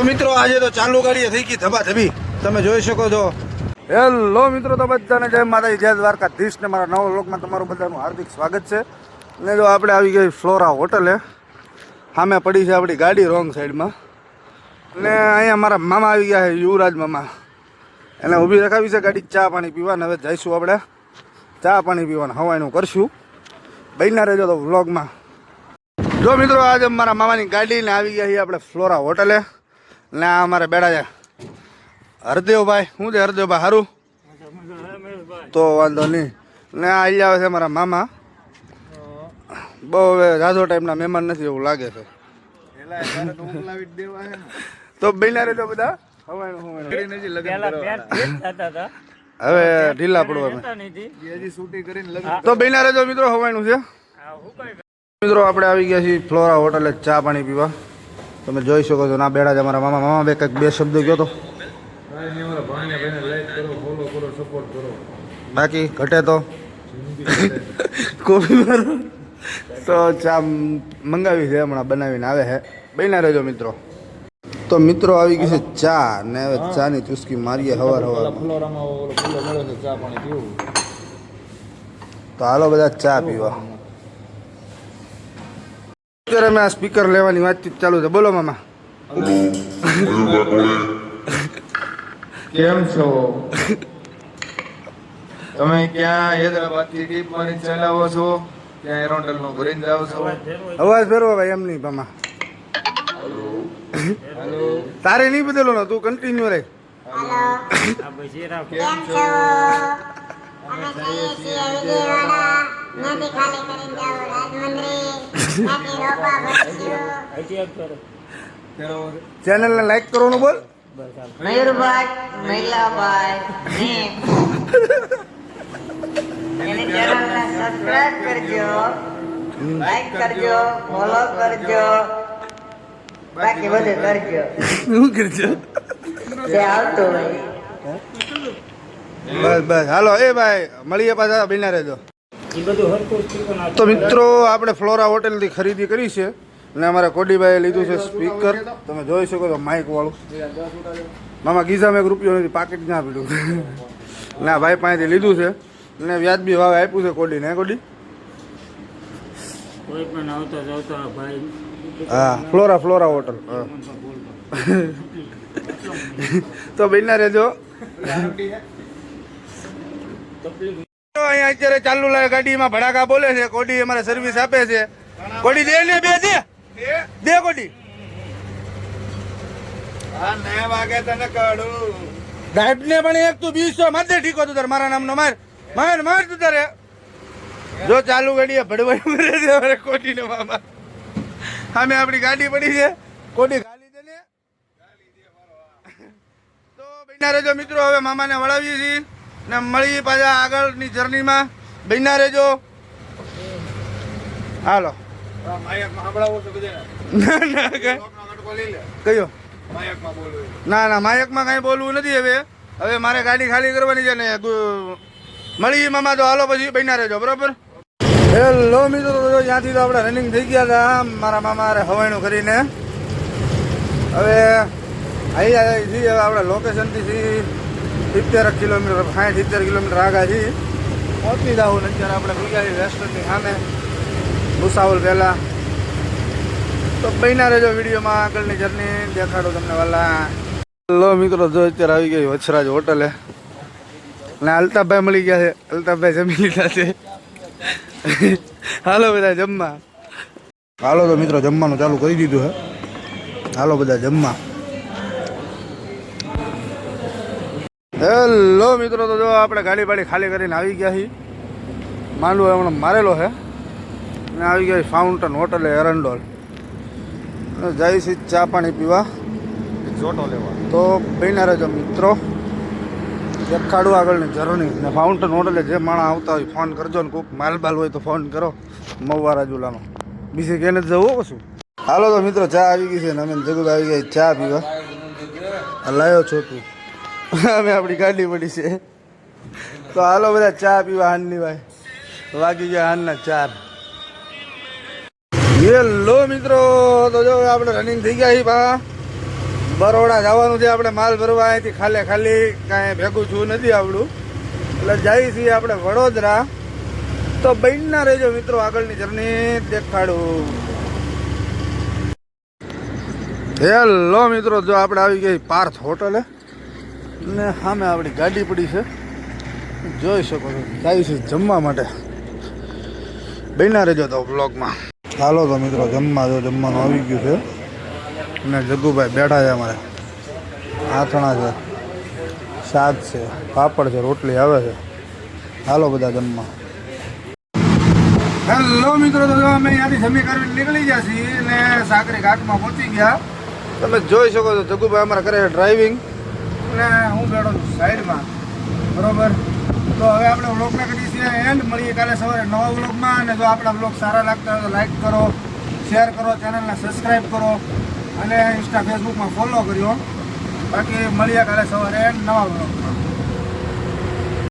મિત્રો આજે તો ચાલુ ગાડીએ થઈ ગઈ ધબાધબી, તમે જોઈ શકો છો. હેલો મિત્રો, તો બધાને જય માતાજી, જય દ્વારકાધીશ ને મારા નવા વ્લોગમાં તમારું બધાનું હાર્દિક સ્વાગત છે. ને જો આપણે આવી ગઈ ફ્લોરા હોટલે, સામે પડી છે આપણી ગાડી રોંગ સાઈડમાં. ને અહીંયા મારા મામા આવી ગયા છે, યુવરાજ મામા. એને ઊભી રખાવી છે ગાડી ચા પાણી પીવા. ને હવે જઈશું આપણે ચા પાણી પીવાનું હવાનું કરશું. બન્યા રહેજો તો વ્લોગમાં. જો મિત્રો, આજે મારા મામાની ગાડીને આવી ગયા છીએ આપણે ફ્લોરા હોટલે. ને આ અમારે બેડા છે હરદેવભાઈ. શું છે હરદેવભાઈ? સારું તો વાંધો નહીં. ને આ આવી આવે છે મારા મામા. બહુ હવે ઝાઝો ટાઈમના મહેમાન નથી એવું લાગે છે. તો બન્યા રહેજો બધા. હવે ઢીલા પડવા તો બન્યા રહેજો મિત્રો. હવાનું છે મિત્રો. આપણે આવી ગયા છીએ ફ્લોરા હોટલે ચા પાણી પીવા. તમે જોઈ શકો છો. ના બેડા છે અમારા મામા. મામા બે કંઈક બે શબ્દો કહો તો. બાકી ઘટે તો કોફી તો ચા મંગાવી છે, હમણાં બનાવીને આવે છે. બન્યા રહેજો મિત્રો. તો મિત્રો આવી ગઈ છે ચા. ને હવે ચાની ચુસ્કી મારીએ હવાર હવાર. તો હાલો બધા ચા પીવા. અત્યારે મેં આ સ્પીકર લેવાની વાતચીત ચાલુ છે. બોલો મામા. કેમ છો તમે? ક્યાં હૈદરાબાદ થી ડીપ મારી ચલાવો છો? ક્યાં એરોન્ડલ નો ભરીને જાવ છો? અવાજ ફેરવો ભાઈ. એમ નહીં મામા, તારે નહીં બદલો ને, તું કન્ટિન્યુ રહે. કેમ છો? ચેનલ ને લાઈક કરવાનું બોલ. મયુરભાઈ મહિલાભાઈ એની ચેનલને સબસ્ક્રાઇબ કરજો, લાઈક કરજો, ફોલો કરજો, બાકી બધું કરજો. શું કરજો? જે આવતું હોય. બસ બસ હાલો. એ ભાઈ મળીએ પાછા. બિના રહેજો. તો મિત્રો આપણે ફ્લોરા હોટેલથી ખરીદી કરી છે. ને અમારે કોડીભાઈએ લીધું છે સ્પીકર. તમે જોઈ શકો છો માઇક વાળું. મામા ગીઝામાં 1 રૂપિયો નથી, પાકેટ ના પીડું. ના ભાઈ પાસેથી લીધું છે. ને વ્યાજબી ભાવે આપ્યું છે કોડીને. હે કોડી? કોઈ પણ આવતા જતા ભાઈ. હા, ફ્લોરા હોટલ. હા તો બિના રહેજો. અહીંયા અત્યારે ચાલુ લાગે ગાડીમાં ભડાકા બોલે છે. કોડી અમારે સર્વિસ આપે છે. કોડી દે ને, બે દે દે કોડી. આ ને વાગે તને કાઢું. દાટ ને પણ એક તું 200 માર દે. ઠીકો તું તાર મારા નામનો માર માર તું તારે. જો ચાલુ ગાડીએ ભડવાયું કરે છે અમારે કોડી ને મામા. સામે આપણી ગાડી પડી છે. કોડી ખાલી દે ને. તો બન્યા રહેજો મિત્રો. હવે મામાને વળાવીએ છીએ ને મળી પાછા આગળની જર્નીમાં. બન્યા રહેજો. હાલો. કયો? ના ના, માયકમાં કઈ બોલવું નથી. હવે મારે ગાડી ખાલી કરવાની છે ને. મળી મામા. તો હાલો પછી બન્યા રહેજો. બરોબર. હેલો મિત્રો, ત્યાંથી તો આપણે રનિંગ થઈ ગયા હતા મારા મામા હવાણું કરીને. હવે અહીંયા છીએ. હવે આપણે લોકેશનથી 70 કિલોમીટર 60-70 કિલોમીટર આગળ છીએ. પહોંચી જાઉં. અત્યારે આપણે ભૂગ્યા રેસ્ટોરન્ટની સામે ભૂસાવલ પહેલાં. તો બન્યા રહેજો વિડીયોમાં. આગળની જર્ની દેખાડો તમને વાલા. હેલો મિત્રો, જો અત્યારે આવી ગઈ વછરાજ હોટલે. ને અલ્તાફભાઈ મળી ગયા છે. અલ્તાફભાઈ જમી લીધા છે. હાલો બધા જમવા. હાલો તો મિત્રો, જમવાનું ચાલુ કરી દીધું હે. હાલો બધા જમવા. હેલો મિત્રો, તો જો આપણે ગાડી બાડી ખાલી કરીને આવી ગયા છીએ. માંડવો હમણાં મારેલો છે. ને આવી ગયા ફાઉન્ટન હોટલે એરંડોલ. જાય છે ચા પાણી પીવા, જોટો લેવા. તો બન્યા રહેજો મિત્રો. દેખાડું આગળની જર્ની. ને ફાઉન્ટન હોટલે જે માણસ આવતા હોય ફોન કરજો. ને કોઈક માલબાલ હોય તો ફોન કરો. મવા રાજુલાનો. બીજે ક્યાં નથી જવું કશું. હાલો તો મિત્રો, ચા આવી ગઈ છે. ને અમે જગું આવી ગયા ચા પીવા. લાયો છોટું. અમે આપણી ગાડી પડી છે. તો હાલો બધા ચા પીવા. હાનની ભાઈ વાગી ગયા હાનના 4. હેલો મિત્રો, તો જો આપણે રનિંગ થઈ ગયા છીએ. બરોડા જવાનું છે આપણે માલ ભરવા. અહીંથી ખાલી કાંઈ ભેગું થયું નથી આવડું, એટલે જઈએ છીએ આપણે વડોદરા. તો બનના રહેજો મિત્રો, આગળની જર્ની દેખાડું. હેલો મિત્રો, જો આપણે આવી ગઈ પાર્થ હોટલે ને સામે આપણી ગાડી પડી છે, જોઈ શકો છો. જઈએ છીએ જમવા માટે. બનના રહેજો તો બ્લોગમાં. હાલો તો મિત્રો જમવા, જો જમવાનું આવી ગયું છે ને જગ્ગુભાઈ બેઠા છે અમારે. આથણા છે, શાક છે, પાપડ છે, રોટલી આવે છે. હાલો બધા જમવા. હેલો મિત્રો, તો અમે અહીંયાથી જમી કરીને નીકળી ગયા છીએ ને સાકરી ઘાટમાં પહોંચી ગયા. તમે જોઈ શકો છો જગ્ગુભાઈ અમારા કરે છે ડ્રાઇવિંગ ને હું બેઠો છું સાઈડમાં. બરોબર, તો હવે આપણે વ્લોગને કરીએ છીએ એન્ડ. મળીએ કાલે સવારે નવા વ્લોગમાં. અને જો આપણા વ્લોગ સારા લાગતા હોય તો લાઈક કરો, શેર કરો, ચેનલને સબસ્ક્રાઈબ કરો અને ઇન્સ્ટા ફેસબુકમાં ફોલો કર્યો. બાકી મળીએ કાલે સવારે નવા વ્લોગ.